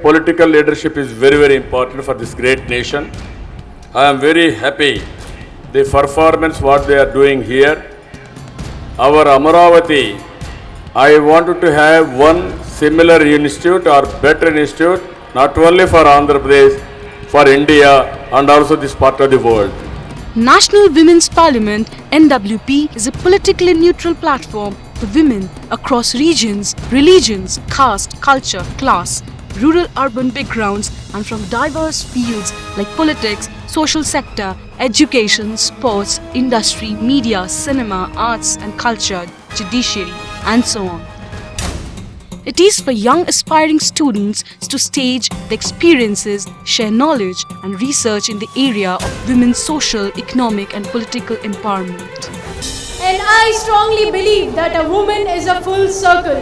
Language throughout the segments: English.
Political leadership is very, very important for this great nation. I am very happy the performance what they are doing here. Our Amaravati, I wanted to have one similar institute or better institute, not only for Andhra Pradesh, for India and also this part of the world. National Women's Parliament (NWP) is a politically neutral platform for women across regions, religions, caste, culture, class, rural-urban backgrounds and from diverse fields like politics, social sector, education, sports, industry, media, cinema, arts and culture, judiciary and so on. It is for young aspiring students to stage the experiences, share knowledge and research in the area of women's social, economic and political empowerment. And I strongly believe that a woman is a full circle.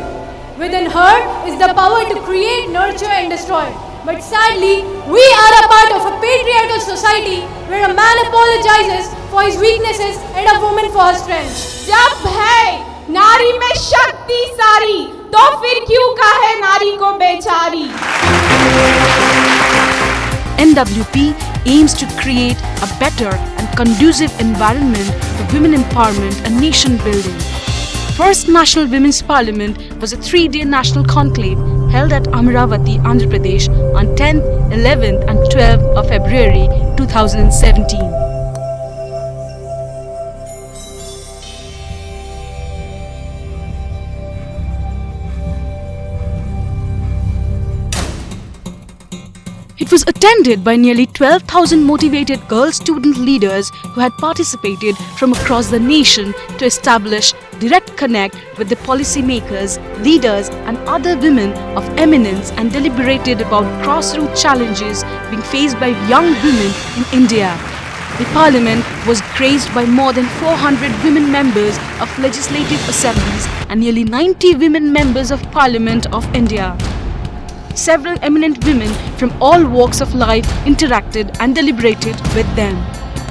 Within her is the power to create, nurture and destroy. But sadly, we are a part of a patriarchal society where a man apologizes for his weaknesses and a woman for her strength. जब है नारी में शक्ति सारी, तो फिर क्यों कहे नारी को बेचारी? NWP aims to create a better and conducive environment for women empowerment and nation building. First National Women's Parliament was a 3-day national conclave held at Amaravati, Andhra Pradesh on 10th, 11th and 12th of February 2017. It was attended by nearly 12,000 motivated girl student leaders who had participated from across the nation to establish direct connect with the policymakers, leaders and other women of eminence and deliberated about grassroots challenges being faced by young women in India. The Parliament was graced by more than 400 women members of legislative assemblies and nearly 90 women members of Parliament of India. Several eminent women from all walks of life interacted and deliberated with them.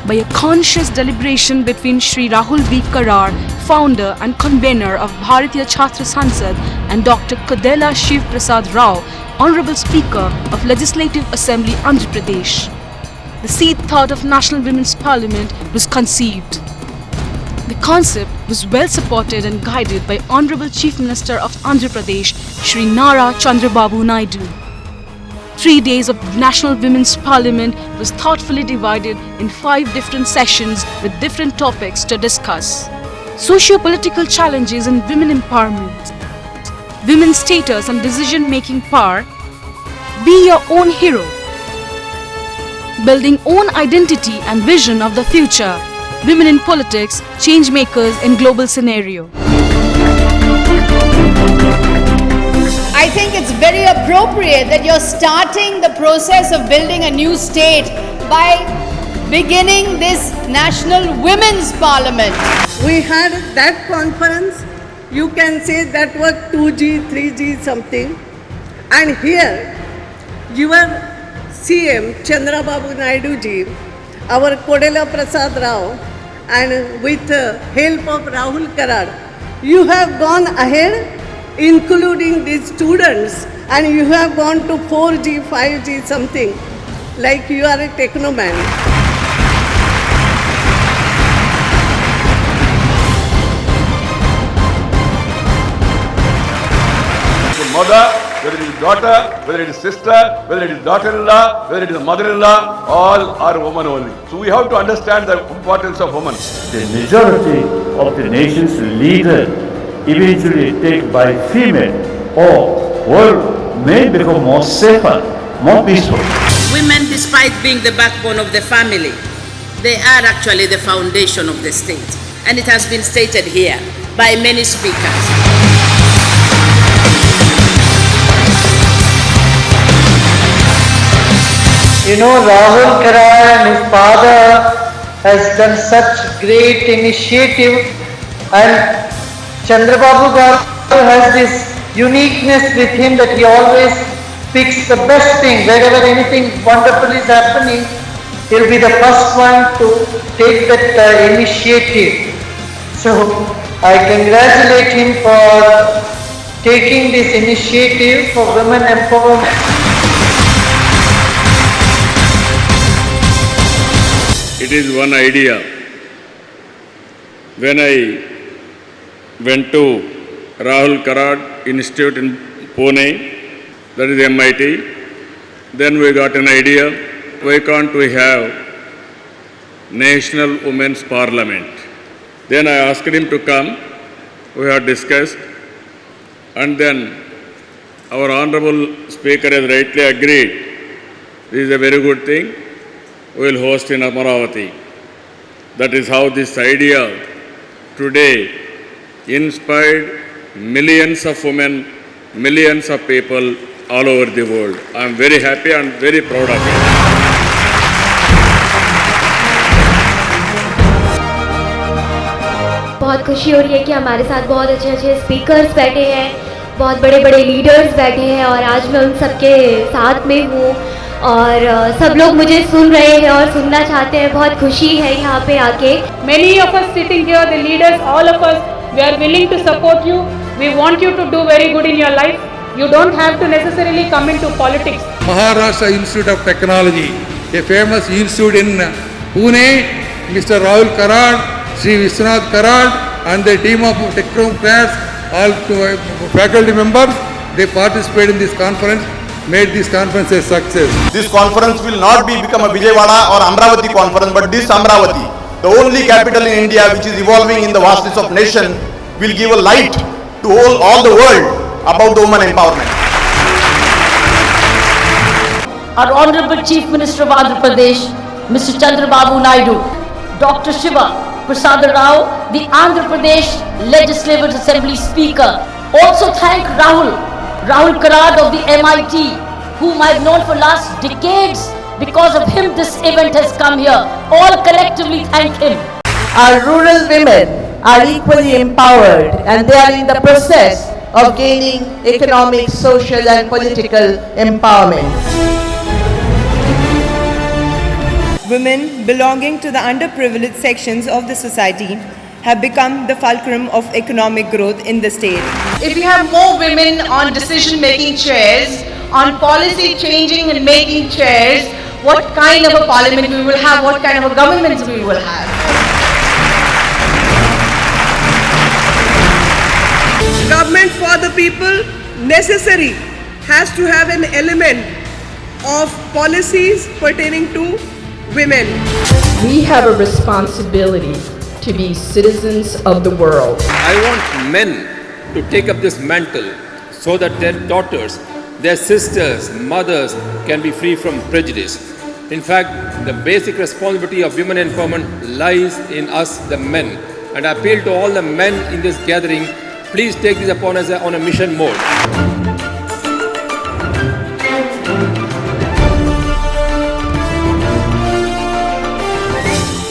By a conscious deliberation between Shri Rahul V. Karar, founder and convener of Bharatiya Chhatra Sansad, and Dr. Kadela Shiv Prasad Rao, Honorable Speaker of Legislative Assembly, Andhra Pradesh, the seed thought of National Women's Parliament was conceived. The concept was well supported and guided by Honorable Chief Minister of Andhra Pradesh, Shri Nara Chandrababu Naidu. 3 days of National Women's Parliament was thoughtfully divided in 5 different sessions with different topics to discuss. Socio-political challenges in women empowerment, women's status and decision-making power, be your own hero, building own identity and vision of the future, women in politics, change makers in global scenario. I think it's very appropriate that you're starting the process of building a new state by beginning this National Women's Parliament. We had that conference, you can say that was 2G, 3G something, and here your CM Chandrababu Naidu ji, our Kodela Prasad Rao, and with the help of Rahul Karar, you have gone ahead including these students, and you have gone to 4G, 5G something, like you are a technoman. Mother, whether it is daughter, whether it is sister, whether it is daughter-in-law, whether it is mother-in-law, all are women only. So we have to understand the importance of women. The majority of the nation's leader eventually taken by female, or world may become more safer, more peaceful. Women, despite being the backbone of the family, they are actually the foundation of the state. And it has been stated here by many speakers. You know, Rahul Karar and his father has done such great initiative, and Chandrababu Garu has this uniqueness with him that he always picks the best thing. Wherever anything wonderful is happening, he'll be the first one to take that initiative. So I congratulate him for taking this initiative for women empowerment. it is one idea. When I went to Rahul Karad Institute in Pune, that is MIT, then we got an idea, why can't we have National Women's Parliament? Then I asked him to come, we had discussed, and then our Honorable Speaker has rightly agreed, this is a very good thing, we will host in Amaravati. That is how this idea today inspired millions of women, millions of people all over the world. I am very happy and very proud of it. बहुत खुशी हो रही है कि हमारे साथ बहुत अच्छे अच्छे स्पीकर्स बैठे हैं, बहुत बड़े बड़े लीडर्स बैठे हैं और आज मैं उन सबके साथ में हूँ और सब लोग मुझे सुन रहे हैं और सुनना चाहते हैं. बहुत खुशी है यहाँ पे आके. Many of us sitting here, the leaders, all of us, we are willing to support you. We want you to do very good in your life. You don't have to necessarily come into politics. Maharashtra Institute of Technology, a famous institute in Pune, Mr. Rahul Karad, Sri Vishwanath Karad and the team of technocrats, all faculty members, they participated in this conference, made this conference a success. This conference will not become a Vijayawada or Amravati conference, but this Amravati, the only capital in India which is evolving in the vastness of nation, will give a light to all the world about the women empowerment. Our Honorable Chief Minister of Andhra Pradesh, Mr. Chandrababu Naidu, Dr. Shiva Prasad Rao, the Andhra Pradesh Legislative Assembly Speaker. Also thank Rahul Karad of the MIT, whom I have known for last decades. Because of him this event has come here. All collectively thank him. Our rural women are equally empowered and they are in the process of gaining economic, social and political empowerment. Women belonging to the underprivileged sections of the society have become the fulcrum of economic growth in the state. If we have more women on decision-making chairs, on policy changing and making chairs, what kind of a parliament we will have, what kind of a government we will have. Government for the people necessary has to have an element of policies pertaining to women. We have a responsibility to be citizens of the world. I want men to take up this mantle so that their daughters, their sisters, mothers can be free from prejudice. In fact, the basic responsibility of women empowerment lies in us, the men. And I appeal to all the men in this gathering, please take this upon us on a mission mode.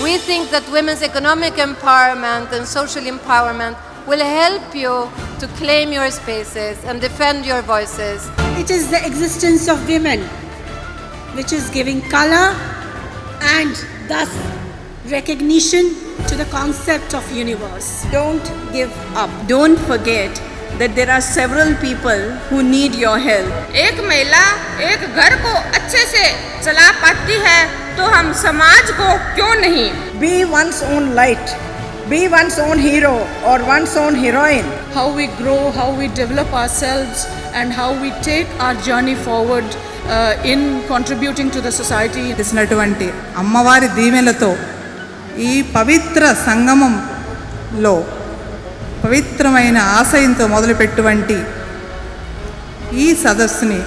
We think that women's economic empowerment and social empowerment will help you to claim your spaces and defend your voices. It is the existence of women which is giving color and thus recognition to the concept of universe. Don't give up. Don't forget that there are several people who need your help. एक महिला एक घर को अच्छे से चला पाती है तो हम समाज को क्यों नहीं? Be one's own light. Be one's own hero or one's own heroine. How we grow, how we develop ourselves and how we take our journey forward in contributing to the society. ఇచ్చినటువంటి అమ్మవారి దీవెనలతో ఈ పవిత్ర సంగమంలో పవిత్రమైన ఆశయంతో మొదలుపెట్టువంటి ఈ సదస్సుని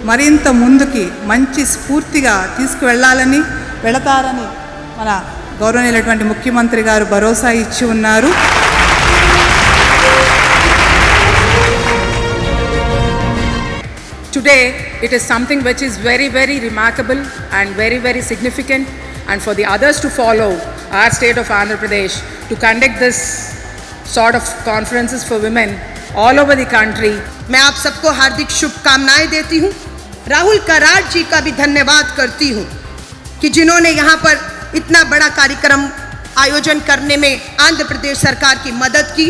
మరింత ముందుకి మంచి స్ఫూర్తిగా తీసుకువెళ్ళాలని వెళతారని మన గౌరవనీయులైనటువంటి ముఖ్యమంత్రి గారు భరోసా ఇచ్చి ఉన్నారు. Today it is something which is very, very remarkable and very, very significant, and for the others to follow our state of Andhra Pradesh to conduct this sort of conferences for women all over the country. मैं आप सबको हार्दिक शुभकामनाएं देती हूँ. राहुल कराड जी का भी धन्यवाद करती हूँ कि जिन्होंने यहाँ पर इतना बड़ा कार्यक्रम आयोजन करने में आंध्र प्रदेश सरकार की मदद की.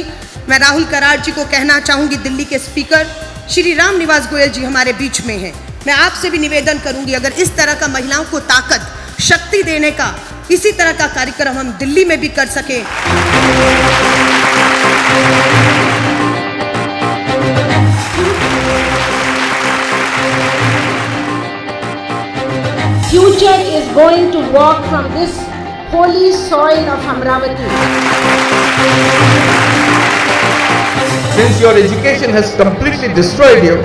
मैं राहुल कराड जी को कहना चाहूँगी, दिल्ली के स्पीकर श्री राम निवास गोयल जी हमारे बीच में हैं. मैं आपसे भी निवेदन करूँगी, अगर इस तरह का महिलाओं को ताकत, शक्ति देने का इसी तरह का कार्यक्रम हम दिल्ली में भी कर सकें। Future is going to walk from this holy soil of Amravati. Since your education has completely destroyed you,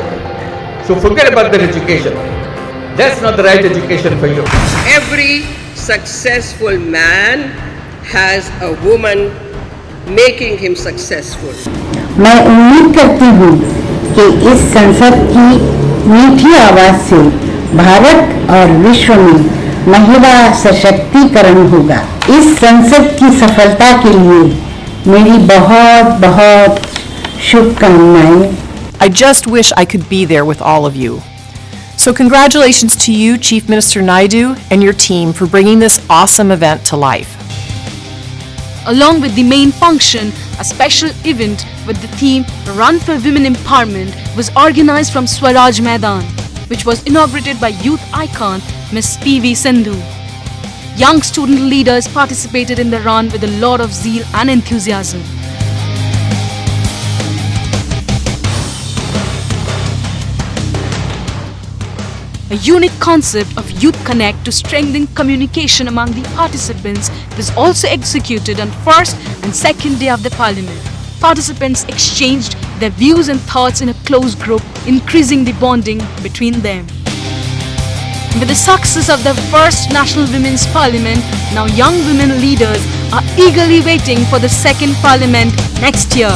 so forget about that education. That's not the right education for you. Every successful man has a woman making him successful. मैं उम्मीद करती हूँ कि इस संसद की मीठी आवाज से भारत और विश्व में महिला सशक्तिकरण होगा। इस संसद की सफलता के लिए मेरी बहुत बहुत शुभकामनाएं। I just wish I could be there with all of you. So congratulations to you, Chief Minister Naidu, and your team for bringing this awesome event to life. Along with the main function, a special event with the theme Run for Women Empowerment was organized from Swaraj Maidan, which was inaugurated by youth icon Ms. P.V. Sindhu. Young student leaders participated in the run with a lot of zeal and enthusiasm. A unique concept of Youth Connect to strengthen communication among the participants was also executed on first and second day of the Parliament. Participants exchanged their views and thoughts in a close group, increasing the bonding between them. With the success of the first National Women's Parliament, now young women leaders are eagerly waiting for the second Parliament next year.